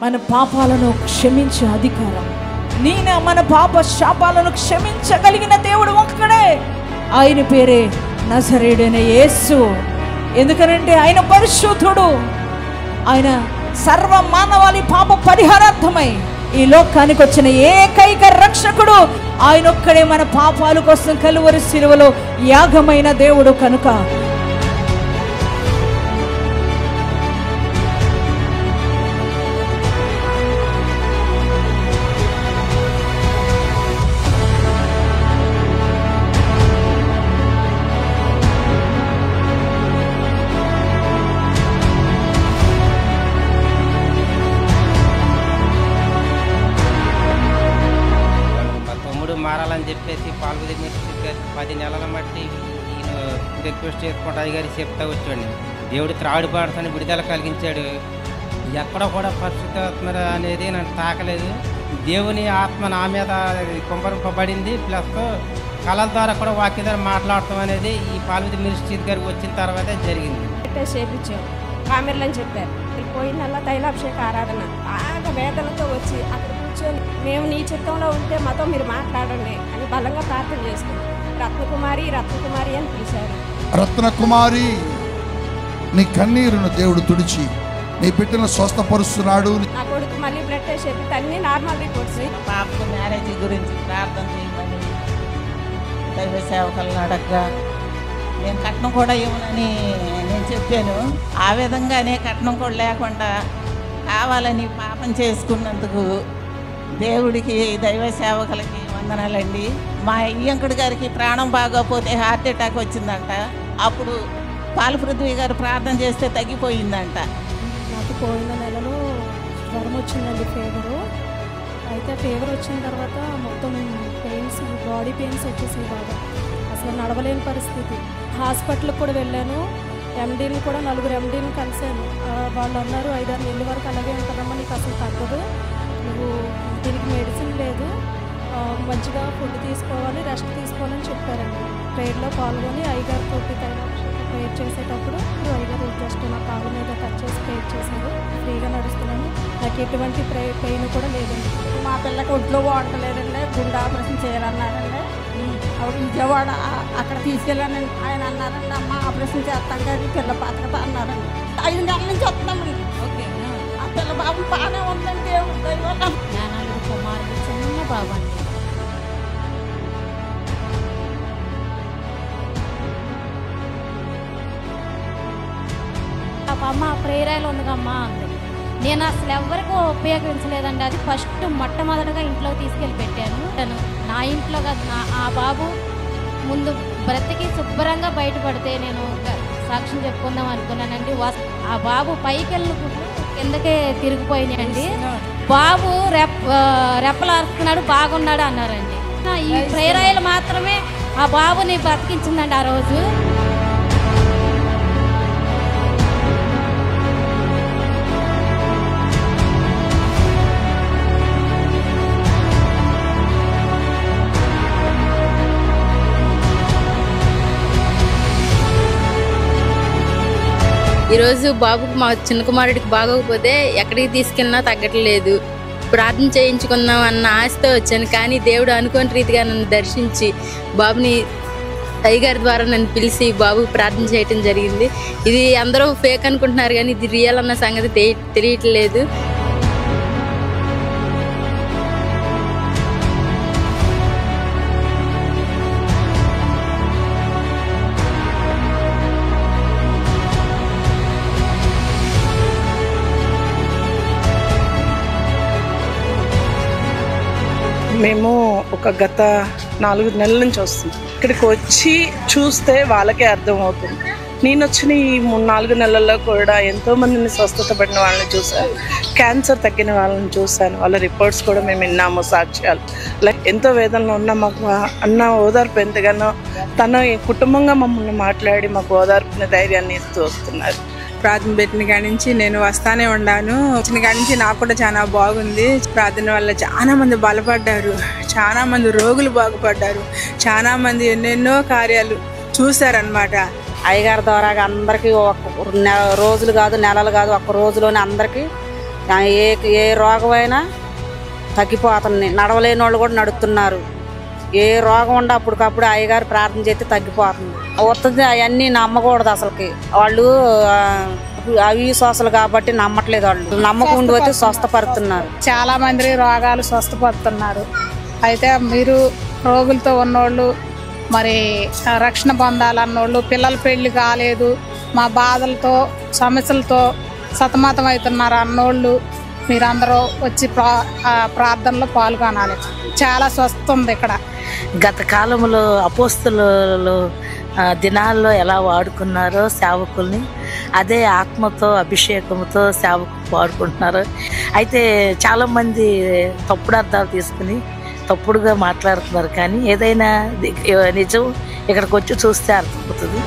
మన పాపాలను క్షమించే అధికారం, మన పాప శాపాలను క్షమించగలిగిన దేవుడు ఒక్కడే. ఆయన పేరే నజరేయుడైన యేసు. ఎందుకనంటే ఆయన పరిశుద్ధుడు. ఆయన సర్వ మానవాళి పాప పరిహారార్థమై ఈ లోకానికి వచ్చిన ఏకైక రక్షకుడు ఆయన ఒక్కడే. మన పాపాల కోసం కలువరి శిలువలో యాగమైన దేవుడు కనుక మారాలని చెప్పేసి పాల్గొని 10 నెలల మట్టి ఈయన రిక్వెస్ట్ చేసుకుంటూ అయ్యగారి చెప్తా వచ్చాడు. దేవుడు త్రాడు పాడుతాను విడుదల కలిగించాడు. ఎక్కడ కూడా పరిశుద్ధాత్మ అనేది నన్ను తాకలేదు. దేవుని ఆత్మ నా మీద కుంపరింపబడింది. ప్లస్ కళల ద్వారా కూడా వాక్యం ద్వారా మాట్లాడటం అనేది ఈ పాల్గొని మినిస్ట్రీ గారికి వచ్చిన తర్వాతే జరిగింది. చేపించాం కామెర్లు అని చెప్పారు. పోయిన తైలాభిషేక ఆరాధన బాగా వేదనతో వచ్చి అక్కడ కూర్చొని మేము నీ చిత్తంలో ఉంటే మాతో మీరు మాట్లాడండి అని బలంగా ప్రార్థన చేసుకున్నాం. రత్నకుమారి రత్నకుమారి అని పిలిచారు. రత్నకుమారి, నీ కన్నీరును దేవుడు తుడిచి నీ బిడ్డను స్వస్థపరుస్తున్నాడు. నా కొడుకు మళ్ళీ బ్లడ్ టెస్ట్ చేసి అన్ని నార్మల్ రిపోర్ట్స్. పాపకు మ్యారేజ్ గురించి ప్రార్థన చేయమని దైవ సేవకులను అడగ్గా నేను కట్నం కూడా ఇవ్వనని నేను చెప్పాను. ఆ విధంగానే కట్నం కూడా లేకుండా కావాలని పాపం చేసుకున్నందుకు దేవుడికి దైవ సేవకులకి వందనాలండి. మా అయ్యంకుడి గారికి ప్రాణం బాగోపోతే హార్ట్ అటాక్ వచ్చిందంట. అప్పుడు పాలపృథ్వీ గారు ప్రార్థన చేస్తే తగ్గిపోయిందంట. నాకు పోయిన నెలలో జ్వరం వచ్చిందండి, ఫీవరు. అయితే ఫీవర్ వచ్చిన తర్వాత మొత్తం పెయిన్స్, బాడీ పెయిన్స్ వచ్చేసాయి బాగా. అసలు నడవలేని పరిస్థితి. హాస్పిటల్కి కూడా వెళ్ళాను. ఎండీని కూడా 4 ఎండీని కలిశాను. వాళ్ళు అన్నారు 5-6 నెలల వరకు అలాగే ఉంటుందమ్మా, నీకు అసలు తగ్గదు, నువ్వు దీనికి మెడిసిన్ లేదు, మంచిగా ఫుడ్ తీసుకోవాలి, రెస్ట్ తీసుకోవాలని చెప్పారండి. ప్రేయర్లో పాల్గొని అయ్యగారితో ప్రేయర్ చేసేటప్పుడు అయ్యగారు జస్ట్ నా కాళ్ళ మీద టచ్ చేసి ప్రేయర్ చేశారు. ఫ్రీగా నడుస్తున్నాను, నాకు ఎటువంటి పెయిన్ కూడా లేదండి. మా పిల్లకి ఒంట్లో వాడలేదండి, గుండె ఆపరేషన్ చేయాలన్నారండి. విజయవాడ అక్కడ తీసుకెళ్ళానండి. ఆయన అన్నారండి, అమ్మ ఆపరేషన్ చేస్తాం కానీ పిల్ల బతకత అన్నారండి. 5 నెలల నుంచి వస్తున్నామండి. ఆ పిల్ల బాబు బాగానే ఉందండి. జ్ఞానాలుడు కుమారుడు చిన్న బాబు అండి. అమ్మ ప్రేరాయలు ఉందిగమ్మా అంది. నేను అసలు ఎవరికీ ఉపయోగించలేదండి. అది ఫస్ట్ మొట్టమొదటిగా ఇంట్లో తీసుకెళ్ళి పెట్టాను. నా ఇంట్లో కాదు, ఆ బాబు ముందు బ్రతికి శుభ్రంగా బయటపడితే నేను సాక్ష్యం చెప్పుకుందాం అనుకున్నానండి. ఆ బాబు పైకి వెళ్ళినప్పుడు కిందకే తిరిగిపోయినాయండి. బాబు రెప్పలు అరుస్తున్నాడు, బాగున్నాడు అన్నారండి. ఈ ప్రేరాయలు మాత్రమే ఆ బాబుని బ్రతికించిందండి ఆ రోజు. ఈరోజు బాబుకి, మా చిన్న కుమారుడికి బాగోకపోతే ఎక్కడికి తీసుకెళ్ళినా తగ్గట్లేదు. ప్రార్థన చేయించుకుందాం అన్న ఆశతో వచ్చాను. కానీ దేవుడు అనుకోని రీతిగా నన్ను దర్శించి బాబుని అయ్యగారి ద్వారా నన్ను పిలిచి బాబు ప్రార్థన చేయటం జరిగింది. ఇది అందరూ ఫేక్ అనుకుంటున్నారు కానీ ఇది రియల్ అన్న సంగతి తెలియట్లేదు. మేము గత 4 నెలల నుంచి వస్తున్నాం. ఇక్కడికి వచ్చి చూస్తే వాళ్ళకే అర్థమవుతుంది. నేను వచ్చిన ఈ 4 నెలల్లో కూడా ఎంతోమందిని స్వస్థత పడిన వాళ్ళని చూశాను, క్యాన్సర్ తగ్గిన వాళ్ళని చూశాను. వాళ్ళ రిపోర్ట్స్ కూడా మేము విన్నాము, సాక్ష్యాలు. లైక్ ఎంతో వేదనలో ఉన్న మాకు అన్న ఓదార్పు ఎంతగానో తన కుటుంబంగా మమ్మల్ని మాట్లాడి మాకు ఓదార్పుని, ధైర్యాన్ని ఇస్తూ వస్తున్నారు. ప్రార్థన పెట్టిన కాడి నుంచి నేను వస్తానే ఉన్నాను. వచ్చిన కాడి నుంచి నాకు కూడా చాలా బాగుంది. ప్రార్థన వల్ల చాలా మంది బలపడ్డారు, చాలా మంది రోగులు బాగుపడ్డారు, చాలా మంది ఎన్నెన్నో కార్యాలు చూశారనమాట. అయ్యగారి ద్వారా అందరికీ రోజులు కాదు, నెలలు కాదు, 1 రోజులోనే అందరికీ ఏ రోగమైనా తగ్గిపోతుంది. నడవలేని వాళ్ళు కూడా నడుస్తున్నారు. ఏ రోగం ఉండ అప్పటికప్పుడు అయ్యగారు ప్రార్థన చేస్తే తగ్గిపోతుంది. వస్తుంది అవన్నీ నమ్మకూడదు అసలుకి. వాళ్ళు అవిశ్వాసాలు కాబట్టి నమ్మట్లేదు. వాళ్ళు నమ్మకం ఉండి వచ్చి స్వస్థపడుతున్నారు. చాలా మంది రోగాలు స్వస్థపడుతున్నారు. అయితే మీరు రోగులతో ఉన్నోళ్ళు, మరి రక్షణ పొందాలన్నోళ్ళు, పిల్లల పెళ్లి కాలేదు, మా బాధలతో సమస్యలతో సతమతం అవుతున్నారు అన్నోళ్ళు మీరందరూ వచ్చి ప్రార్థనలో పాల్గొనాలి. చాలా స్వస్థ ఉంది ఇక్కడ. గత కాలంలో అపోస్తలు దినాల్లో ఎలా వాడుకున్నారో సేవకుల్ని, అదే ఆత్మతో అభిషేకంతో సేవకు వాడుకుంటున్నారు. అయితే చాలామంది తప్పుడు అర్థాలు తీసుకుని తప్పుడుగా మాట్లాడుతున్నారు. కానీ ఏదైనా నిజం ఇక్కడికి వచ్చి చూస్తే అర్థమవుతుంది.